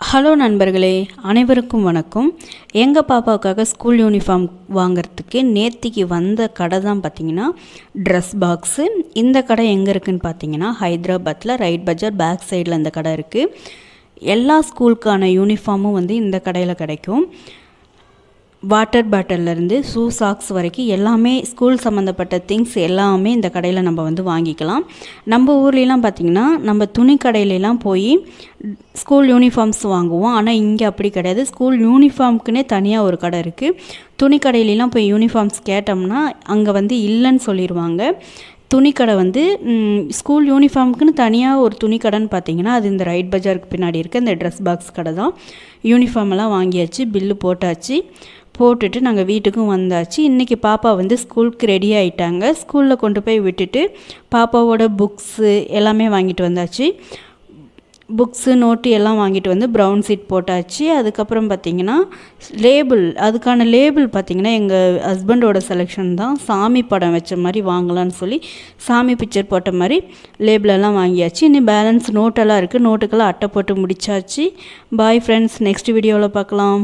Hello நண்பர்களே, அனைவருக்கும் வணக்கம். எங்கள் பாப்பாவுக்காக ஸ்கூல் யூனிஃபார்ம் வாங்கிறதுக்கு நேத்திக்கு வந்த கடை தான் பார்த்திங்கன்னா ட்ரெஸ் பாக்ஸு. இந்த கடை எங்கே இருக்குதுன்னு பார்த்தீங்கன்னா ஹைதராபாத்தில் ரைட் பஜார் பேக் சைடில் இந்த கடை இருக்குது. எல்லா ஸ்கூலுக்கான யூனிஃபார்மும் இந்த கடையில் கிடைக்கும். வாட்டர் பாட்டிலேருந்து ஷூ சாக்ஸ் வரைக்கும் எல்லாமே ஸ்கூல் சம்மந்தப்பட்ட திங்ஸ் எல்லாமே இந்த கடையில் நம்ம வாங்கிக்கலாம். நம்ம ஊர்லலாம் பார்த்திங்கன்னா நம்ம துணி கடையிலலாம் போய் ஸ்கூல் யூனிஃபார்ம்ஸ் வாங்குவோம். ஆனால் இங்கே அப்படி கிடையாது. ஸ்கூல் யூனிஃபார்முக்குன்னே தனியாக ஒரு கடை இருக்குது. துணி கடையிலலாம் போய் யூனிஃபார்ம்ஸ் கேட்டோம்னா அங்கே இல்லைன்னு சொல்லிடுவாங்க. துணிக்கடை ஸ்கூல் யூனிஃபார்முக்குன்னு தனியாக ஒரு துணிக்கடைன்னு பார்த்தீங்கன்னா அது இந்த ரைட் பஜாருக்கு பின்னாடி இருக்க இந்த ட்ரெஸ் பாக்ஸ் கடை தான். யூனிஃபார்மெல்லாம் வாங்கியாச்சு, பில்லு போட்டுட்டு நாங்கள் வீட்டுக்கும் வந்தாச்சு. இன்றைக்கி பாப்பா ஸ்கூலுக்கு ரெடி ஆகிட்டாங்க. ஸ்கூலில் கொண்டு போய் விட்டுட்டு பாப்பாவோட புக்ஸு எல்லாமே வாங்கிட்டு வந்தாச்சு. புக்ஸு நோட்டு எல்லாம் வாங்கிட்டு ப்ரௌன் சீட் போட்டாச்சு. அதுக்கப்புறம் பார்த்திங்கன்னா அதுக்கான லேபிள் பார்த்திங்கன்னா எங்கள் ஹஸ்பண்டோட செலெக்ஷன் தான். சாமி படம் வச்ச மாதிரி வாங்கலான்னு சொல்லி சாமி பிக்சர் போட்ட மாதிரி லேபிளெல்லாம் வாங்கியாச்சு. இன்னும் பேலன்ஸ் நோட்டெல்லாம் இருக்குது. நோட்டுக்கெல்லாம் அட்டை போட்டு முடிச்சாச்சு. பாய் ஃப்ரெண்ட்ஸ், நெக்ஸ்ட் வீடியோவில் பார்க்கலாம்.